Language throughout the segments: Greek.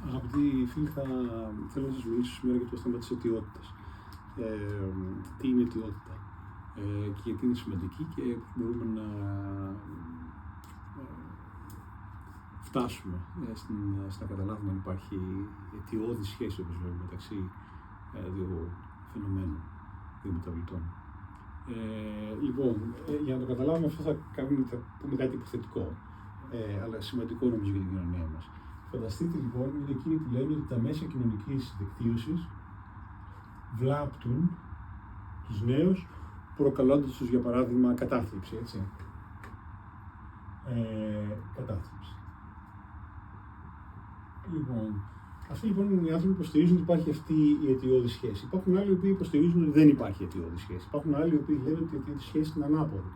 Αγαπητοί φίλοι, θέλω να σας μιλήσω σήμερα για το θέμα της αιτιότητας. Τι είναι αιτιότητα και γιατί είναι σημαντική και πώς μπορούμε να φτάσουμε στο να καταλάβουμε αν υπάρχει αιτιώδη σχέση, όπως λέμε, μεταξύ δύο φαινομένων, δύο μεταβλητών. Λοιπόν, για να το καταλάβουμε αυτό θα πούμε κάτι υποθετικό, αλλά σημαντικό νομίζω για την κοινωνία μας. Φανταστείτε λοιπόν, είναι εκείνοι που λένε ότι τα μέσα κοινωνικής δικτύωσης βλάπτουν τους νέους, προκαλώντας τους για παράδειγμα κατάθλιψη, έτσι. Κατάθλιψη. Λοιπόν, αυτοί λοιπόν είναι οι άνθρωποι που υποστηρίζουν ότι υπάρχει αυτή η αιτιώδη σχέση. Υπάρχουν άλλοι που υποστηρίζουν ότι δεν υπάρχει αιτιώδη σχέση. Υπάρχουν άλλοι που λένε ότι η αιτιώδη σχέση είναι ανάποδη.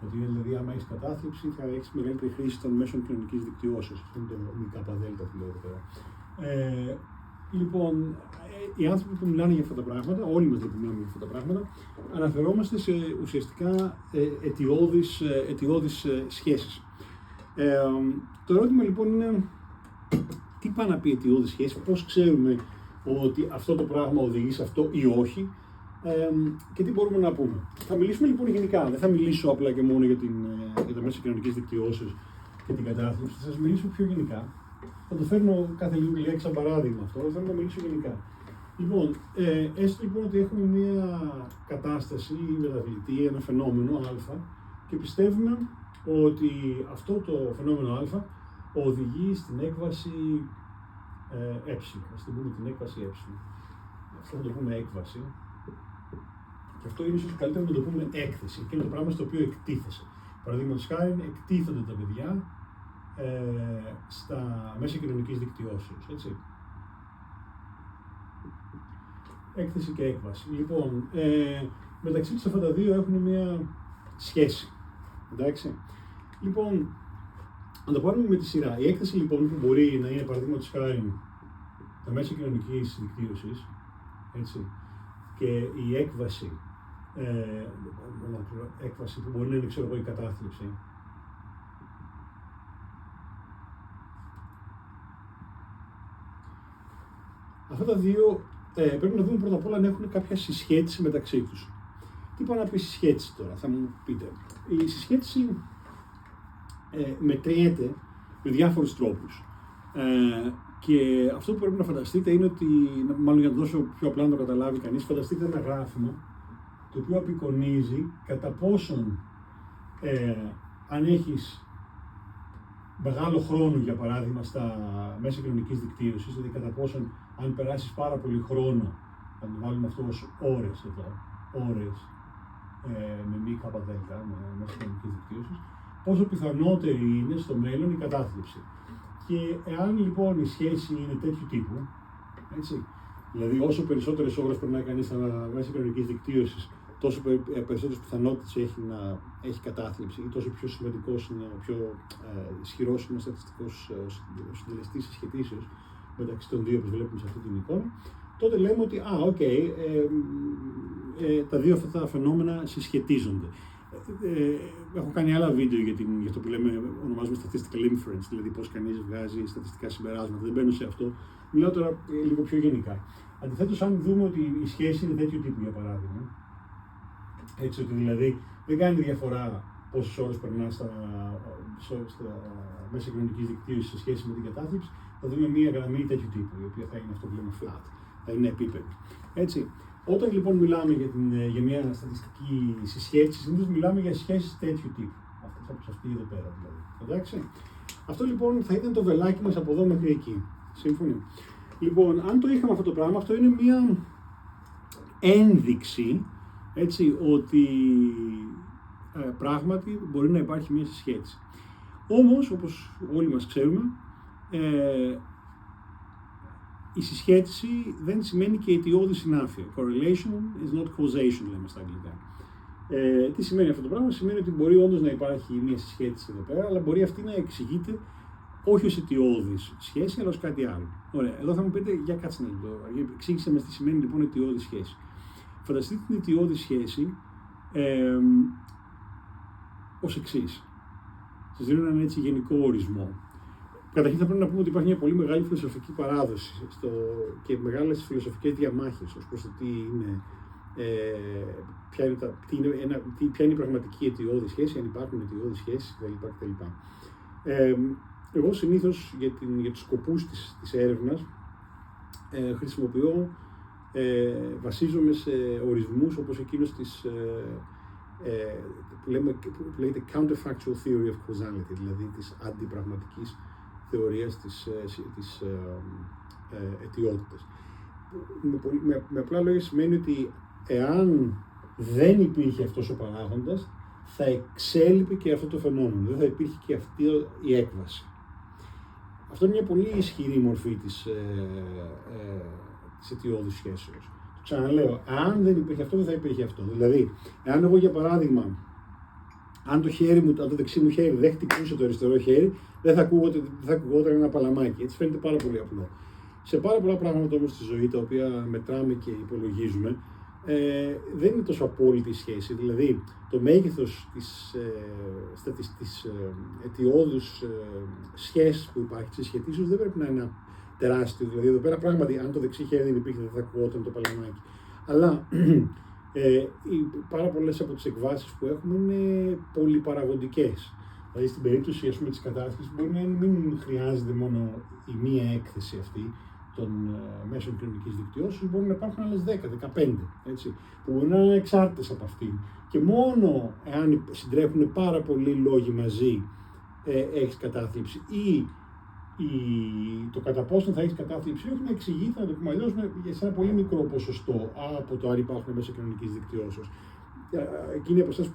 Ότι δηλαδή, άμα έχει κατάθλιψη, θα έχει μεγαλύτερη χρήση των μέσων κοινωνικής δικτυώσεως. Αυτό είναι το ΜΚΔ που λέω τώρα. Λοιπόν, οι άνθρωποι που μιλάνε για αυτά τα πράγματα, όλοι μας που μιλάμε για αυτά τα πράγματα, αναφερόμαστε σε ουσιαστικά αιτιώδεις σχέσεις. Το ερώτημα λοιπόν είναι, τι πάει να πει αιτιώδη σχέση, πώς ξέρουμε ότι αυτό το πράγμα οδηγεί σε αυτό ή όχι, και τι μπορούμε να πούμε. Θα μιλήσουμε λοιπόν γενικά, δεν θα μιλήσω απλά και μόνο για τα μέσα κοινωνικής δικτυώσεως και την κατάθλιψη, θα σας μιλήσω πιο γενικά. Θα το φέρνω κάθε λίγο λέξη σαν παράδειγμα αυτό, αλλά θέλω να μιλήσω γενικά. Λοιπόν, έστω λοιπόν ότι έχουμε μια κατάσταση ή μεταβλητή, ένα φαινόμενο α, και πιστεύουμε ότι αυτό το φαινόμενο α οδηγεί στην έκβαση ε, ας την πούμε την έκβαση ε. Αυτό θα το πούμε έκβαση. Και αυτό είναι ίσως καλύτερο να το πούμε έκθεση, και είναι το πράγμα στο οποίο εκτίθεσαι. Παραδείγματος χάρη, εκτίθενται τα παιδιά στα μέσα κοινωνικής δικτυώσεως, έτσι. Έκθεση και έκβαση. Λοιπόν, μεταξύ τους αυτά τα δύο έχουν μια σχέση, εντάξει. Λοιπόν, να το πάρουμε με τη σειρά. Η έκθεση λοιπόν που μπορεί να είναι παραδείγματος χάρη τα μέσα κοινωνικής δικτύωσης, έτσι, και η έκβαση, έκβαση που μπορεί να είναι, ξέρω εγώ, η κατάθλιψη. Αυτά τα δύο πρέπει να δούμε πρώτα απ' όλα αν έχουν κάποια συσχέτιση μεταξύ τους. Τι πάει να πει συσχέτιση τώρα, θα μου πείτε. Η συσχέτιση μετριέται με διάφορους τρόπους. Και αυτό που πρέπει να φανταστείτε είναι ότι, μάλλον για να το δώσω πιο απλά να το καταλάβει κανείς, φανταστείτε ένα γράφημα το οποίο απεικονίζει κατά πόσον αν έχεις μεγάλο χρόνο, για παράδειγμα, στα μέσα κοινωνικής δικτύωσης, δηλαδή κατά πόσον αν περάσεις πάρα πολύ χρόνο, θα το βάλουμε αυτό ως ώρες εδώ, ώρες με μη καπαδέλτα, με μέσα κοινωνικής δικτύωσης, πόσο πιθανότερη είναι στο μέλλον η κατάθλιψη. Και εάν λοιπόν η σχέση είναι τέτοιου τύπου, έτσι, δηλαδή όσο περισσότερες ώρες περνάει κανείς στα μέσα κοινωνικής δικτύωσης, τόσο περισσότερες πιθανότητες έχει να έχει κατάθλιψη, ή τόσο πιο σημαντικός είναι, πιο ισχυρός είναι ο στατιστικός συντελεστής συσχετήσεως μεταξύ των δύο που βλέπουμε σε αυτή την εικόνα, τότε λέμε ότι τα δύο αυτά τα φαινόμενα συσχετίζονται. Έχω κάνει άλλα βίντεο για το που ονομάζουμε statistical inference, δηλαδή πώς κανείς βγάζει στατιστικά συμπεράσματα. Δεν μπαίνω σε αυτό. Μιλάω τώρα λίγο πιο γενικά. Αντιθέτως, αν δούμε ότι η σχέση είναι τέτοιου τύπου, για παράδειγμα, έτσι ότι δηλαδή δεν κάνει διαφορά πόσες ώρες περνά στα μέσα κοινωνικής δικτύωσης σε σχέση με την κατάθλιψη, θα δούμε μία γραμμή τέτοιου τύπου, η οποία θα είναι αυτό που λέμε flat, θα είναι επίπεδη. Έτσι. Όταν λοιπόν μιλάμε για μια στατιστική συσχέτιση, συνήθως μιλάμε για σχέσεις τέτοιου τύπου. Αυτές όπως αυτή εδώ πέρα δηλαδή. Εντάξει. Αυτό λοιπόν θα ήταν το βελάκι μας από εδώ μέχρι εκεί. Σύμφωνοι. Λοιπόν, αν το είχαμε αυτό το πράγμα, αυτό είναι μια ένδειξη, έτσι, ότι πράγματι μπορεί να υπάρχει μια συσχέτιση. Όμως, όπως όλοι μας ξέρουμε, η συσχέτιση δεν σημαίνει και αιτιώδη συνάφεια. Correlation is not causation, λέμε στα αγγλικά. Τι σημαίνει αυτό το πράγμα? Σημαίνει ότι μπορεί όντως να υπάρχει μια συσχέτιση εδώ πέρα, αλλά μπορεί αυτή να εξηγείται όχι ως αιτιώδης σχέση, αλλά ως κάτι άλλο. Ωραία, εδώ θα μου πείτε, για κάτσε να το εξήγησε μας τι σημαίνει λοιπόν αιτιώδη σχέση. Φανταστείτε την αιτιώδη σχέση ως εξής. Σας δίνω έναν έτσι γενικό ορισμό. Καταρχήν θα πρέπει να πούμε ότι υπάρχει μια πολύ μεγάλη φιλοσοφική παράδοση και μεγάλες φιλοσοφικές διαμάχες ως προς το τι είναι, ποια είναι η πραγματική αιτιώδη σχέση, αν υπάρχουν αιτιώδη σχέσεις κτλ. Εγώ συνήθως για τους σκοπούς της έρευνας χρησιμοποιώ, βασίζομαι σε ορισμούς όπως εκείνος που λέγεται counterfactual theory of causality, δηλαδή της αντιπραγματικής θεωρίας της αιτιότητας. Με απλά λόγια σημαίνει ότι εάν δεν υπήρχε αυτός ο παράγοντας, θα εξέλιπε και αυτό το φαινόμενο, δεν θα υπήρχε και αυτή η έκβαση. Αυτό είναι μια πολύ ισχυρή μορφή της αιτιώδους σχέσεως. Το ξαναλέω, αν δεν υπήρχε αυτό, δεν θα υπήρχε αυτό. Δηλαδή, εάν εγώ για παράδειγμα, αν το δεξί μου χέρι δεν χτυπούσε το αριστερό χέρι, δεν θα ακουγόταν ένα παλαμάκι. Έτσι φαίνεται πάρα πολύ απλό. Σε πάρα πολλά πράγματα όμως στη ζωή, τα οποία μετράμε και υπολογίζουμε, δεν είναι τόσο απόλυτη η σχέση. Δηλαδή, το μέγεθος της αιτιώδους σχέσης που υπάρχει, της συσχετήσεως, δεν πρέπει να είναι τεράστιο. Δηλαδή, εδώ πέρα πράγματι, αν το δεξί χέρι δεν υπήρχε, δεν θα ακουγόταν το παλαμάκι. Αλλά πάρα πολλές από τις εκβάσεις που έχουμε είναι πολυπαραγοντικές. Δηλαδή, στην περίπτωση της κατάστασης, μπορεί να μην χρειάζεται μόνο η μία έκθεση αυτή των μέσων κοινωνικής δικτυώσεως, μπορεί να υπάρχουν άλλες 10-15, που μπορεί να είναι εξάρτητες από αυτήν. Και μόνο εάν συντρέχουν πάρα πολλοί λόγοι μαζί, έχεις κατάθλιψη, ή το κατά πόσο θα έχεις κατάθλιψη, όχι να εξηγείται, να το πούμε αλλιώς, σε ένα πολύ μικρό ποσοστό από το αν υπάρχουν μέσα κοινωνικής δικτυώσεως. Εκείνοι από εσάς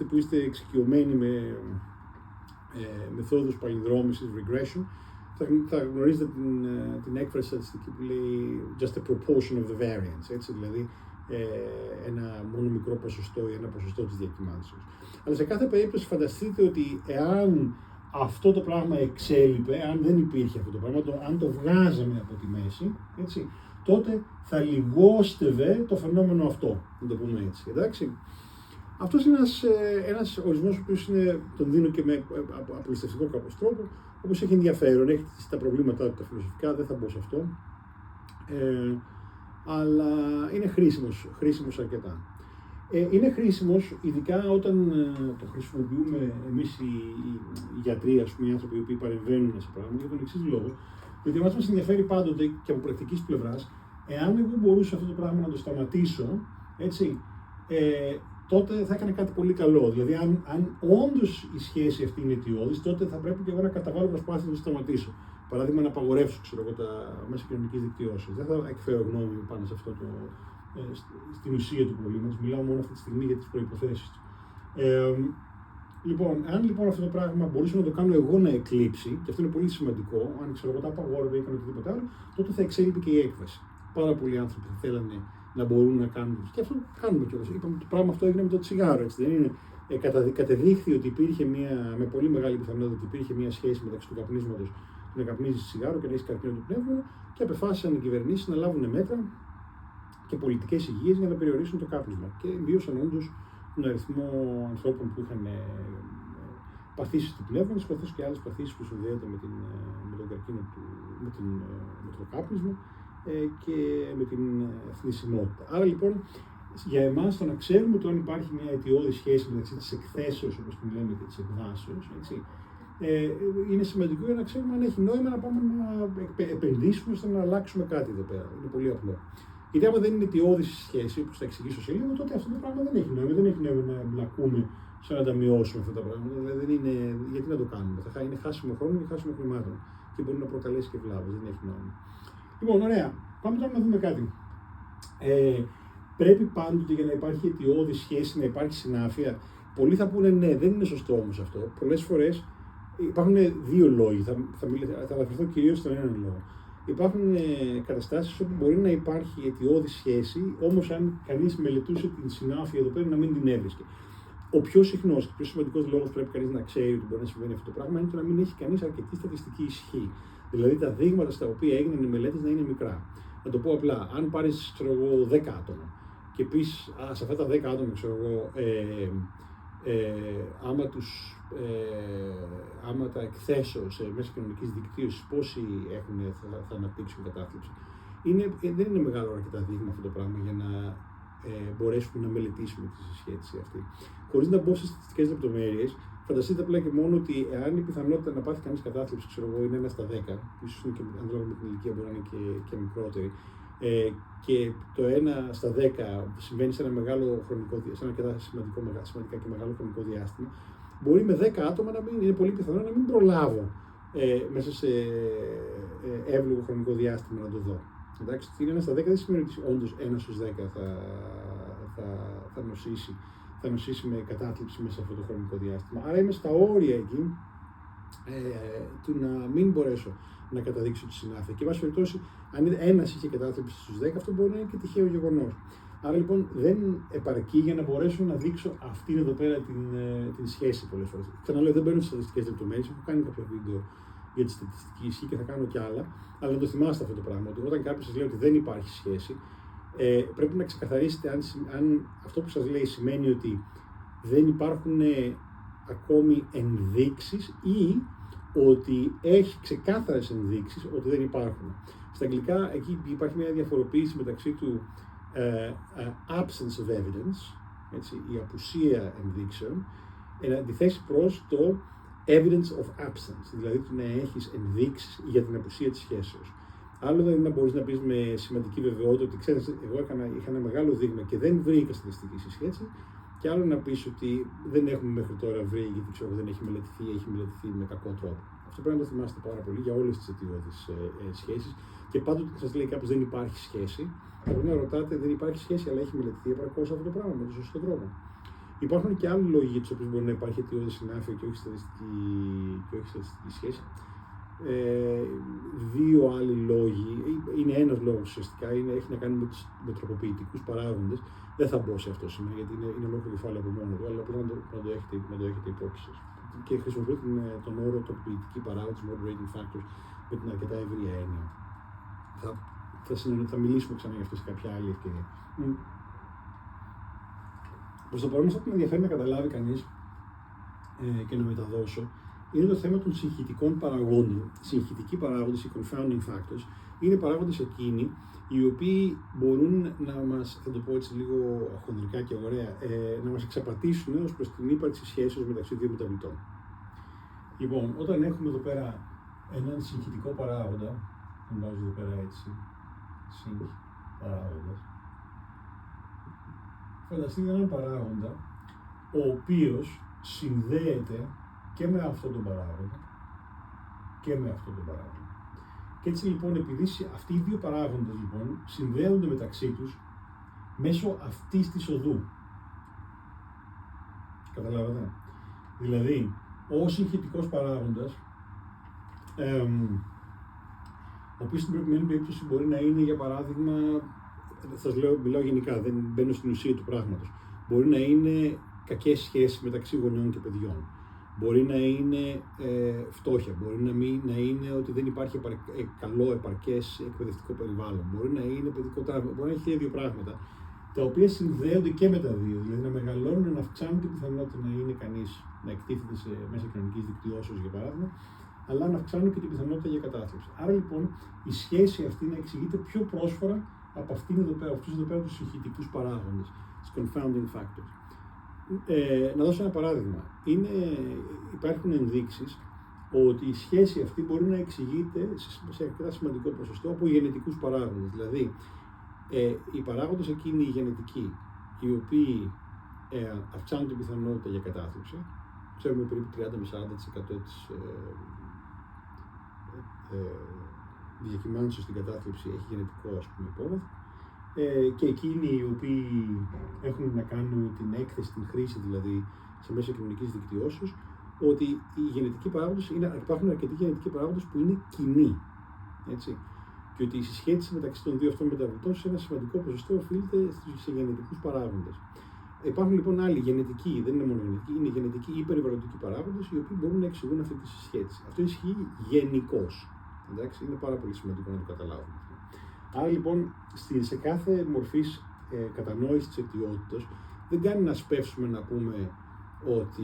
που είστε εξοικειωμένοι με μεθόδους παλινδρόμησης, regression, θα γνωρίζετε την έκφραση στατιστική που λέει just a proportion of the variance, έτσι, δηλαδή ένα μόνο μικρό ποσοστό ή ένα ποσοστό της διακυμάνσεως. Αλλά σε κάθε περίπτωση φανταστείτε ότι εάν αυτό το πράγμα εξέλιπε, αν δεν υπήρχε αυτό το πράγμα, αν το βγάζαμε από τη μέση, έτσι, τότε θα λιγόστευε το φαινόμενο αυτό, να το πούμε έτσι, εντάξει. Αυτός είναι ένας ορισμός που τον δίνω και με απλουστευτικό κάπως τρόπο, όπως έχει ενδιαφέρον, έχει τα προβλήματά του τα φιλοσοφικά, δεν θα μπω σε αυτό, αλλά είναι χρήσιμος αρκετά. Είναι χρήσιμος, ειδικά όταν το χρησιμοποιούμε εμείς οι γιατροί, ας πούμε, οι άνθρωποι που παρεμβαίνουν σε πράγματα, για τον εξής λόγο, γιατί εμάς μας ενδιαφέρει πάντοτε και από πρακτικής πλευράς, εάν εγώ μπορούσα αυτό το πράγμα να το σταματήσω, έτσι, τότε θα έκανε κάτι πολύ καλό. Δηλαδή, αν όντως η σχέση αυτή είναι αιτιώδης, τότε θα πρέπει και εγώ να καταβάλω προσπάθεια να το σταματήσω. Παράδειγμα, να απαγορεύσω τα μέσα κοινωνικής δικτυώσεως. Δεν θα εκφέρω γνώμη πάνω σε αυτό στην ουσία του προβλήματος. Μιλάω μόνο αυτή τη στιγμή για τις προϋποθέσεις του. Αν αυτό το πράγμα μπορούσα να το κάνω εγώ να εκλείψει, και αυτό είναι πολύ σημαντικό, αν τα απαγόρευε ή έκανε οτιδήποτε άλλο, τότε θα εξέλιπε και η έκβαση. Πάρα πολλοί άνθρωποι θα θέλανε να μπορούν να κάνουν. Και αυτό κάνουμε κιόλας. Είπαμε ότι το πράγμα αυτό έγινε με το τσιγάρο. Έτσι, δεν είναι. Κατεδείχθη ότι υπήρχε με πολύ μεγάλη πιθανότητα ότι υπήρχε μια σχέση μεταξύ του καπνίσματος, του να καπνίζεις τσιγάρο και να έχεις καρκίνο του πνεύμονα, και απεφάσισαν οι κυβερνήσεις να λάβουν μέτρα και πολιτικές υγείας για να περιορίσουν το κάπνισμα. Και βίωσαν όντως τον αριθμό ανθρώπων που είχαν παθήσεις του πνεύμονας, καθώς και άλλες παθήσεις που συνδέονται με τον καρκίνο με το κάπνισμα και με την θνησιμότητα. Άρα λοιπόν, για εμάς το να ξέρουμε το αν υπάρχει μια αιτιώδη σχέση μεταξύ της εκθέσεως, όπως την λέμε, και της εκβάσεως, είναι σημαντικό για να ξέρουμε αν έχει νόημα να πάμε να επενδύσουμε ώστε να αλλάξουμε κάτι εδώ πέρα. Είναι πολύ απλό. Γιατί άμα δεν είναι αιτιώδη σχέση, όπως θα εξηγήσω σε λίγο, τότε αυτό το πράγμα δεν έχει νόημα. Δεν έχει νόημα να μπλακούμε σαν να τα μειώσουμε αυτά τα πράγματα. Δηλαδή, γιατί να το κάνουμε. Θα είναι χάσιμο χρόνο και χάσιμο χρημάτων. Και μπορεί να προκαλέσει και βλάβες. Δεν έχει νόημα. Λοιπόν, ωραία. Πάμε τώρα να δούμε κάτι. Πρέπει πάντοτε για να υπάρχει αιτιώδη σχέση, να υπάρχει συνάφεια. Πολλοί θα πούνε ναι, δεν είναι σωστό όμως αυτό. Πολλές φορές υπάρχουν δύο λόγοι. Θα αναφερθώ κυρίως στον έναν λόγο. Υπάρχουν καταστάσεις όπου μπορεί να υπάρχει αιτιώδη σχέση, όμως αν κανείς μελετούσε την συνάφεια εδώ πέρα, να μην την έβρισκε. Ο πιο συχνός και πιο σημαντικός λόγος που πρέπει κανείς να ξέρει ότι μπορεί να συμβαίνει αυτό το πράγμα είναι το να μην έχει κανείς αρκετή στατιστική ισχύ. Δηλαδή τα δείγματα στα οποία έγιναν οι μελέτες να είναι μικρά. Να το πω απλά, αν πάρεις 10 άτομα και πεις σε αυτά τα 10 άτομα άμα τα εκθέσω σε μέσα κοινωνικής δικτύωσης, πόσοι θα αναπτύξουν κατάθλιψη. Δεν είναι μεγάλο αρκετά δείγμα αυτό το πράγμα για να μπορέσουμε να μελετήσουμε τη συσχέτιση αυτή. Χωρίς να μπω σε στατιστικές λεπτομέρειες, φανταστείτε απλά και μόνο ότι εάν η πιθανότητα να πάθει κανείς κατάθλιψη, ξέρω εγώ, είναι 1 στα 10, ίσως είναι και ανάλογα με την ηλικία μπορεί να είναι και μικρότερη, και το 1 στα 10 συμβαίνει σε ένα μεγάλο χρονικό, σε ένα αρκετά σημαντικά και μεγάλο χρονικό διάστημα, μπορεί με 10 άτομα να μην είναι πολύ πιθανό να μην προλάβω μέσα σε εύλογο χρονικό διάστημα να το δω. Εντάξει, είναι 1 στα 10 δεν σημαίνει ότι όντως 1 στους 10 θα νοσήσει με κατάθλιψη μέσα σε αυτό το χρονικό διάστημα. Άρα είμαι στα όρια εκεί του να μην μπορέσω να καταδείξω τη συνάφεια. Και, εν πάση περιπτώσει, αν ένας είχε κατάθλιψη στους 10, αυτό μπορεί να είναι και τυχαίο γεγονός. Άρα λοιπόν δεν επαρκεί για να μπορέσω να δείξω αυτήν εδώ πέρα την σχέση πολλές φορές. Ξαναλέω, δεν μπαίνω στις στατιστικές λεπτομέρειες, έχω κάνει κάποια βίντεο για τη στατιστική ισχύ και θα κάνω κι άλλα, αλλά να το θυμάστε αυτό το πράγμα, ότι όταν κάποιος σας λέει ότι δεν υπάρχει σχέση, πρέπει να ξεκαθαρίσετε αν αυτό που σας λέει σημαίνει ότι δεν υπάρχουν ακόμη ενδείξεις ή ότι έχει ξεκάθαρες ενδείξεις ότι δεν υπάρχουν. Στα αγγλικά εκεί υπάρχει μια διαφοροποίηση μεταξύ του absence of evidence, έτσι, η απουσία ενδείξεων, εν αντιθέσει προς το evidence of absence, δηλαδή το να έχεις ενδείξεις για την απουσία της σχέσεως. Άλλο δεν είναι να μπορείς να πεις με σημαντική βεβαιότητα ότι ξέρεις, εγώ είχα ένα μεγάλο δείγμα και δεν βρήκα στατιστική συσχέτιση, και άλλο να πεις ότι δεν έχουμε μέχρι τώρα βρει, γιατί ξέρω δεν έχει μελετηθεί με κακό τρόπο. Αυτό πρέπει να το θυμάστε πάρα πολύ για όλες τις αιτιώδεις σχέσεις. Και πάντοτε σας λέει κάποιος δεν υπάρχει σχέση, πρέπει να ρωτάτε δεν υπάρχει σχέση, αλλά έχει μελετηθεί επαρκώς αυτό το πράγμα με τον σωστό τρόπο. Υπάρχουν και άλλοι λόγοι για τους οποίους μπορεί να υπάρχει αιτιώδη συνάφεια και όχι στατιστική σχέση. Δύο άλλοι λόγοι, είναι ένας λόγος ουσιαστικά, έχει να κάνει με τροποποιητικούς παράγοντες. Δεν θα μπω σε αυτό σήμερα γιατί είναι λόγο κεφάλαιο από μόνο του, αλλά απλά να το έχετε υπόψη σας. Και χρησιμοποιώ τον όρο τροποποιητικοί παράγοντες, moderating factors, με την αρκετά ευρία έννοια. Θα μιλήσουμε ξανά για αυτό σε κάποια άλλη ευκαιρία. Προς το παρόν, αυτό που με ενδιαφέρει να καταλάβει κανείς και να μεταδώσω είναι το θέμα των συγχυτικών παραγόντων. Συγχυτικοί παράγοντες, οι confounding factors, είναι παράγοντες εκείνοι οι οποίοι μπορούν να μας, θα το πω έτσι λίγο χονδρικά και ωραία, να μας εξαπατήσουν ως προς την ύπαρξη σχέσεως μεταξύ δύο μεταβλητών. Λοιπόν, όταν έχουμε εδώ πέρα έναν συγχυτικό παράγοντα, τον βάζω εδώ πέρα έτσι, παράγοντας, φανταστείτε έναν παράγοντα ο οποίος συνδέεται και με αυτόν τον παράγοντα και με αυτόν τον παράγοντα. Και έτσι λοιπόν, επειδή αυτοί οι δύο παράγοντες λοιπόν συνδέονται μεταξύ τους μέσω αυτής της οδού. Καταλάβατε. Δηλαδή, ο συγχυτικός παράγοντας, ο οποίος στην προηγουμένη περίπτωση μπορεί να είναι, για παράδειγμα, μιλάω γενικά, δεν μπαίνω στην ουσία του πράγματος. Μπορεί να είναι κακές σχέσεις μεταξύ γονιών και παιδιών. Μπορεί να είναι φτώχεια, μπορεί να είναι ότι δεν υπάρχει καλό, επαρκές εκπαιδευτικό περιβάλλον, μπορεί να είναι παιδικό τραύμα, μπορεί να έχει δύο πράγματα, τα οποία συνδέονται και με τα δύο, δηλαδή να μεγαλώνουν, να αυξάνουν την πιθανότητα να είναι κανείς, να εκτίθεται μέσα κοινωνικής δικτυώσεως για παράδειγμα, αλλά να αυξάνουν και την πιθανότητα για κατάθλιψη. Άρα λοιπόν η σχέση αυτή να εξηγείται πιο πρόσφορα από αυτούς εδώ πέρα τους συγχυτικούς παράγοντες, τους confounding factors. Να δώσω ένα παράδειγμα. Υπάρχουν ενδείξεις ότι η σχέση αυτή μπορεί να εξηγείται σε αρκετά σημαντικό ποσοστό από γενετικούς παράγοντες. Δηλαδή, οι παράγοντες εκείνοι οι γενετικοί, οι οποίοι αυξάνουν την πιθανότητα για κατάθλιψη, ξέρουμε περίπου 30 με 40% της διακυμάνσεως στην κατάθλιψη έχει γενετικό υπόβαθρο. Και εκείνοι οι οποίοι έχουν να κάνουν την έκθεση, την χρήση δηλαδή σε μέσα κοινωνικής δικτυώσεως, ότι οι γενετικοί παράγοντες υπάρχουν αρκετοί γενετικοί παράγοντες που είναι κοινοί. Έτσι. Και ότι η συσχέτιση μεταξύ των δύο αυτών μεταβλητών σε ένα σημαντικό ποσοστό οφείλεται σε γενετικούς παράγοντες. Υπάρχουν λοιπόν άλλοι γενετικοί, δεν είναι μόνο γενετικοί, είναι γενετικοί ή περιβαλλοντικοί παράγοντες οι οποίοι μπορούν να εξηγούν αυτή τη συσχέτιση. Αυτό ισχύει γενικώς. Είναι πάρα πολύ σημαντικό να το καταλάβουμε. Άρα λοιπόν, σε κάθε μορφής κατανόηση της αιτιότητας, δεν κάνει να σπεύσουμε να πούμε ότι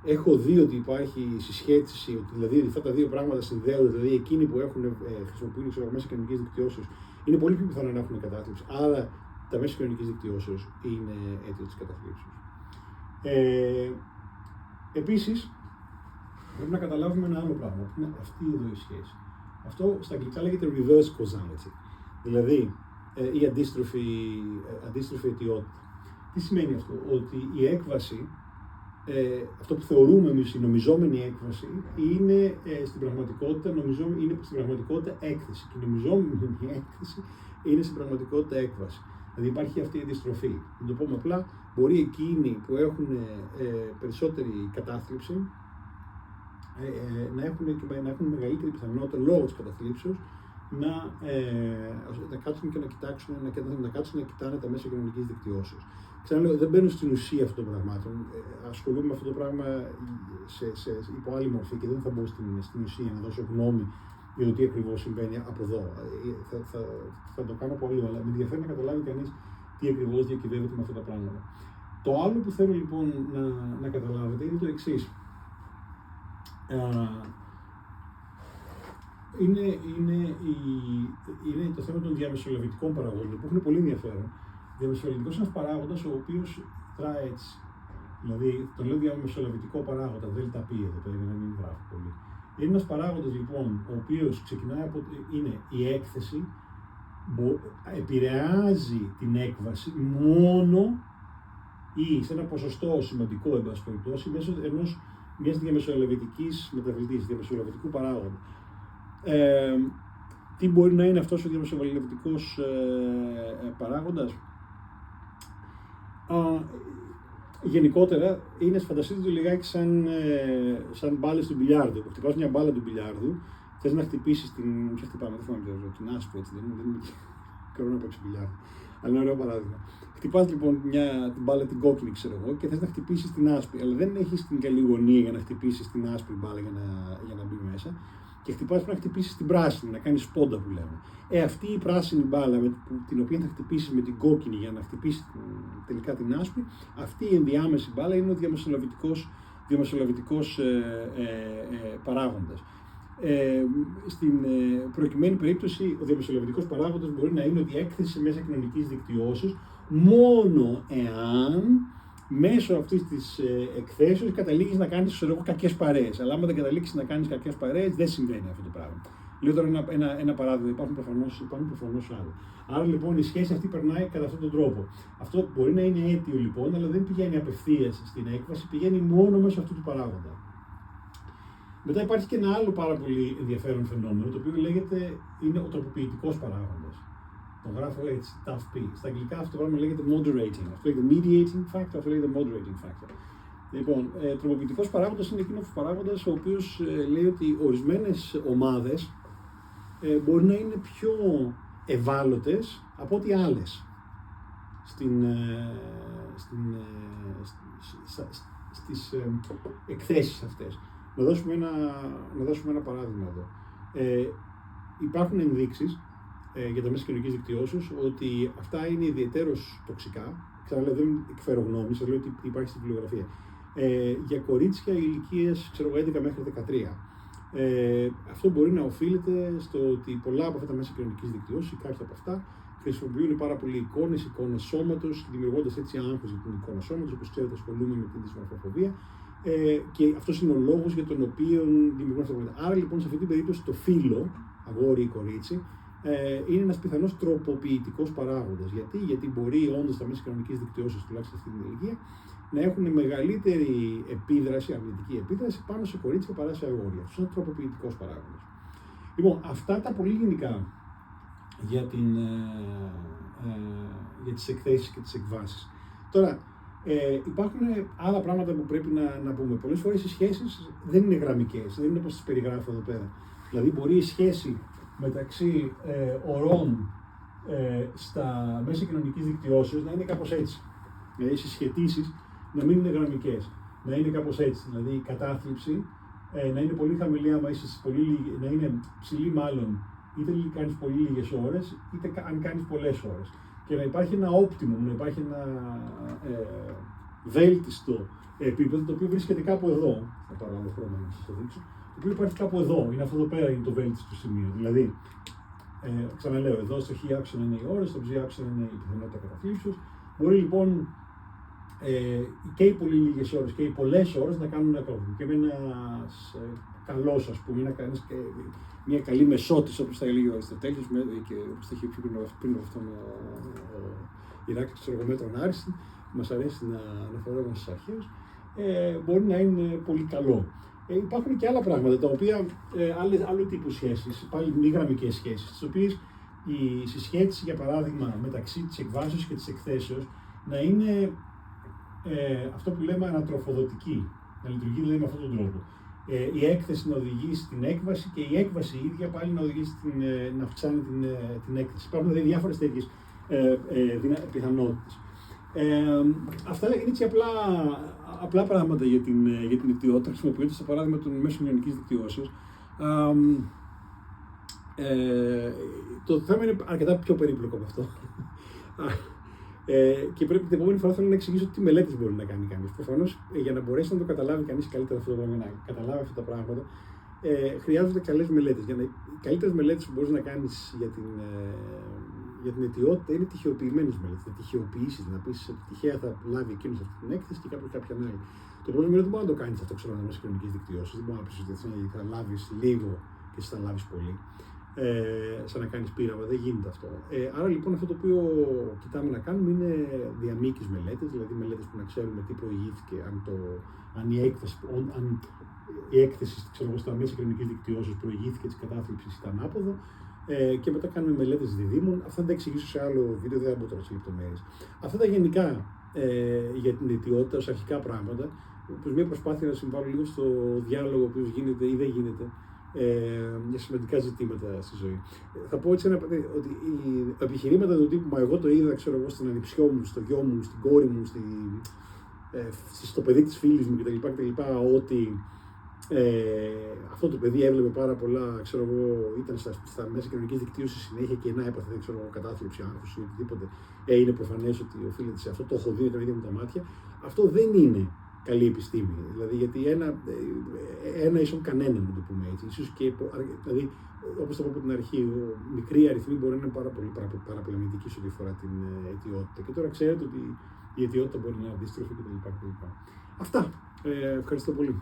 έχω δει ότι υπάρχει συσχέτιση, ότι δηλαδή αυτά τα δύο πράγματα συνδέονται, δηλαδή εκείνοι που χρησιμοποιούν μέσα κοινωνικής δικτυώσεως είναι πολύ πιο πιθανό να έχουν κατάθλιψη. Άρα τα μέσα κοινωνικής δικτυώσεως είναι αίτιο της καταθλίψης. Επίσης, πρέπει να καταλάβουμε ένα άλλο πράγμα, που είναι αυτή εδώ η σχέση. Αυτό στα αγγλικά λέγεται reverse causality, δηλαδή η αντίστροφη αιτιότητα. Τι σημαίνει αυτό? Ότι η έκβαση, αυτό που θεωρούμε εμείς η νομιζόμενη έκβαση, είναι στην πραγματικότητα έκθεση. Και η νομιζόμενη έκθεση είναι στην πραγματικότητα έκβαση. Δηλαδή υπάρχει αυτή η αντιστροφή. Να το πούμε απλά, μπορεί εκείνοι που έχουν περισσότερη κατάθλιψη να έχουν μεγαλύτερη πιθανότητα λόγω της καταθλίψεως να κάτσουν και να κοιτάνε τα μέσα κοινωνικής δικτυώσεως. Ξαναλέω, δεν μπαίνω στην ουσία αυτών των πραγμάτων. Ασχολούμαι με αυτό το πράγμα υπό άλλη μορφή και δεν θα μπω στην ουσία να δώσω γνώμη για το τι ακριβώς συμβαίνει από εδώ. Θα το κάνω πολύ, αλλά με ενδιαφέρει να καταλάβει κανείς τι ακριβώς διακυβεύεται με αυτά τα πράγματα. Το άλλο που θέλω λοιπόν να καταλάβετε είναι το εξής. Είναι το θέμα των διαμεσολαβητικών παραγόντων που έχουν πολύ ενδιαφέρον. Διαμεσολαβητικός είναι ένας παράγοντας ο οποίος δράει έτσι. Δηλαδή, το λέω διαμεσολαβητικό παράγοντα, ΔΠ εδώ πέρα, για να μην γράφω πολύ. Είναι ένας παράγοντας λοιπόν, ο οποίος ξεκινάει από. Είναι η έκθεση, επηρεάζει την έκβαση μόνο ή σε ένα ποσοστό σημαντικό, εν πάση περιπτώσει, μέσω μιας διαμεσολαβητικής μεταβλητής, διαμεσολαβητικού παράγοντα. Τι μπορεί να είναι αυτός ο διαμεσολαβητικός παράγοντας? Γενικότερα, φανταστείτε το λιγάκι σαν μπάλες του μπιλιάρδου. Χτυπάς μια μπάλα του μπιλιάρδου, θες να χτυπήσεις την. Ποια χτυπάμε, δεν θυμάμαι την άσπρη, έτσι δεν είναι. Καλό να παίξει μπιλιάρδου. Αλλά είναι ωραίο παράδειγμα. Χτυπάς λοιπόν την μπάλα την κόκκινη, ξέρω εγώ, και θες να χτυπήσεις την άσπρη. Αλλά δεν έχεις την καλή γωνία για να χτυπήσεις την άσπρη μπάλα για να μπει μέσα. Και χτυπάς πρέπει να χτυπήσεις την πράσινη, να κάνεις σπόντα που λέμε. Αυτή η πράσινη μπάλα, την οποία θα χτυπήσεις με την κόκκινη για να χτυπήσεις τελικά την άσπρη, αυτή η ενδιάμεση μπάλα είναι ο διαμεσολαβητικός παράγοντας. Στην προκειμένη περίπτωση, ο διαμεσολαβητικός παράγοντας μπορεί να είναι ότι η έκθεση μέσα κοινωνικής δικτυώσεως μόνο εάν μέσω αυτής της εκθέσεως καταλήγεις να κάνεις κακές παρέες. Αλλά άμα δεν καταλήξεις να κάνεις κακές παρέες, δεν συμβαίνει αυτό το πράγμα. Λέω τώρα ένα παράδειγμα, υπάρχουν προφανώς άλλα. Άρα λοιπόν η σχέση αυτή περνάει κατά αυτόν τον τρόπο. Αυτό μπορεί να είναι αίτιο λοιπόν, αλλά δεν πηγαίνει απευθείας στην έκβαση, πηγαίνει μόνο μέσω αυτού του παράγοντα. Μετά υπάρχει και ένα άλλο πάρα πολύ ενδιαφέρον φαινόμενο, το οποίο είναι ο τροποποιητικός παράγοντας. Το γράφω έτσι, TAFP. Στα αγγλικά αυτό το πράγμα λέγεται moderating. Αυτό λέγεται mediating factor, αυτό λέγεται moderating factor. Λοιπόν, τροποποιητικός παράγοντας είναι εκείνος παράγοντας ο οποίος λέει ότι ορισμένες ομάδες μπορεί να είναι πιο ευάλωτες από ό,τι άλλες στις εκθέσεις αυτές. Να δώσουμε ένα παράδειγμα εδώ. Υπάρχουν ενδείξεις για τα μέσα κοινωνικής δικτυώσεως ότι αυτά είναι ιδιαιτέρως τοξικά. Ξαναλέω, δεν εκφέρω γνώμη, σας λέω ότι υπάρχει στην βιβλιογραφία. Για κορίτσια ηλικίας 11 μέχρι 13. Αυτό μπορεί να οφείλεται στο ότι πολλά από αυτά τα μέσα κοινωνικής δικτυώσεως ή κάποια από αυτά χρησιμοποιούν πάρα πολλοί εικόνες σώματος, δημιουργώντας έτσι άγχος για την εικόνα σώματος. Όπως ξέρετε, ασχολούμαι με την δυσμορφοφοβία. Και αυτός είναι ο λόγος για τον οποίο δημιουργούν αυτά τα πράγματα. Άρα λοιπόν, σε αυτή την περίπτωση, το φύλο, αγόρι ή κορίτσι, είναι ένας πιθανός τροποποιητικός παράγοντας. Γιατί μπορεί όντως τα μέσα κοινωνικής δικτυώσεως, τουλάχιστον αυτή την ηλικία, να έχουν μεγαλύτερη επίδραση, αρνητική επίδραση πάνω σε κορίτσια παρά σε αγόρια. Αυτό είναι τροποποιητικός παράγοντας. Λοιπόν, αυτά τα πολύ γενικά για τις εκθέσεις και τις εκβάσεις. Τώρα, υπάρχουν άλλα πράγματα που πρέπει να πούμε. Πολλές φορές οι σχέσεις δεν είναι γραμμικές, δεν είναι όπως τις περιγράφω εδώ πέρα. Δηλαδή, μπορεί η σχέση μεταξύ ορών στα μέσα κοινωνικής δικτυώσεως να είναι κάπως έτσι. Δηλαδή, οι συσχετήσεις να μην είναι γραμμικές, να είναι κάπως έτσι. Δηλαδή, η κατάθλιψη να είναι πολύ χαμηλή, άμα είσαι να είναι ψηλή μάλλον, είτε κάνεις πολύ λίγες ώρες, είτε αν κάνεις πολλές ώρες. Και να υπάρχει ένα optimum, να υπάρχει βέλτιστο επίπεδο, το οποίο βρίσκεται κάπου εδώ. Θα πάρω άλλο χρώμα να σας το δείξω. Το οποίο υπάρχει κάπου εδώ. Είναι αυτό εδώ πέρα, είναι το βέλτιστο σημείο. Δηλαδή, ξαναλέω, εδώ στο χ άξονα είναι οι ώρες, στο ψ άξονα είναι η πιθανότητα καταθλίψεως. Μπορεί λοιπόν και οι πολύ λίγες ώρες και οι πολλές ώρες να κάνουν ένα πρόβλημα. Και με ένας καλός, ας πούμε, να κάνεις και μια καλή μεσότης, όπως θα έλεγε ο Αριστοτέλης, και όπως θα είχε πει πριν από αυτόν ο Ηράκλειος, ξέρω εγώ, μέτρον άριστη, μας αρέσει να αναφερόμαστε στις αρχές, μπορεί να είναι πολύ καλό. Υπάρχουν και άλλα πράγματα, τα οποία, άλλου τύπου σχέσεις, πάλι μη γραμμικές σχέσεις, τις οποίες η συσχέτιση, για παράδειγμα, μεταξύ της εκβάσεως και της εκθέσεως, να είναι αυτό που λέμε ανατροφοδοτική, να λειτουργεί δηλαδή με αυτόν τον τρόπο. Η έκθεση να οδηγεί στην έκβαση και η έκβαση η ίδια πάλι να οδηγεί να αυξάνει την έκθεση. Υπάρχουν δηλαδή διάφορες τέτοιες πιθανότητες. Αυτά είναι έτσι απλά πράγματα για την ιδιότητα, χρησιμοποιώντα το παράδειγμα των μέσων ιονικής δικτυώσεως. Το θέμα είναι αρκετά πιο περίπλοκο από αυτό. Και πρέπει την επόμενη φορά θέλω να εξηγήσω τι μελέτες μπορεί να κάνει κανείς. Προφανώς, για να μπορέσει να το καταλάβει κανείς καλύτερα αυτό το πράγμα, να καταλάβει αυτά τα πράγματα, χρειάζονται καλές μελέτες. Οι καλύτερες μελέτες που μπορείς να κάνεις για την αιτιότητα είναι τυχεοποιημένες μελέτες. Να τυχεοποιήσεις, να πεις ότι τυχαία θα λάβει εκείνος αυτή την έκθεση και κάποιος κάποιον άλλη. Το πρόβλημα είναι ότι δεν μπορεί να το κάνεις αυτό ξέρω μέσα σε κοινωνικές δικτυώσεις. Δεν μπορεί να πεις ότι θα λάβεις λίγο και εσύ θα λάβεις πολύ. Σαν να κάνεις πείραμα, δεν γίνεται αυτό. Άρα λοιπόν αυτό το οποίο κοιτάμε να κάνουμε είναι διαμήκης μελέτες, δηλαδή μελέτες που να ξέρουμε τι προηγήθηκε, αν η έκθεση ξέρω, στα μέσα κοινωνικής δικτυώσεως προηγήθηκε της κατάθλιψης ή ήταν άποδο, και μετά κάνουμε μελέτες διδήμων. Αυτά θα τα εξηγήσω σε άλλο βίντεο, δεν θα μπω τώρα σε λεπτομέρειες. Αυτά τα γενικά για την αιτιότητα ως αρχικά πράγματα, προς μια προσπάθεια να συμβάλλω λίγο στο διάλογο ο οποίος γίνεται ή δεν γίνεται για σημαντικά ζητήματα στη ζωή. Θα πω έτσι ότι οι επιχειρήματα του τύπου, μα εγώ το είδα, ξέρω εγώ, στην ανιψιό μου, στο γιο μου, στην κόρη μου, στο παιδί της φίλης μου κτλ. Ότι αυτό το παιδί έβλεπε πάρα πολλά, ξέρω εγώ, ήταν στα μέσα κοινωνικής δικτύωσης συνέχεια και να έπαθε, ξέρω εγώ, κατάθλιψη, άγχος ή οτιδήποτε. Είναι προφανές ότι οφείλεται σε αυτό, το έχω δει με τα ίδια μου τα μάτια. Αυτό δεν είναι καλή επιστήμη. Δηλαδή, γιατί ένα ίσον κανένα, να το πούμε έτσι. Ίσως και, δηλαδή, όπως το είπα από την αρχή, μικροί αριθμοί μπορεί να είναι πάρα πολύ παραπλανητικοί σε ό,τι αφορά την αιτιότητα. Και τώρα ξέρετε ότι η αιτιότητα μπορεί να είναι αντίστροφη κτλ. Αυτά. Ευχαριστώ πολύ.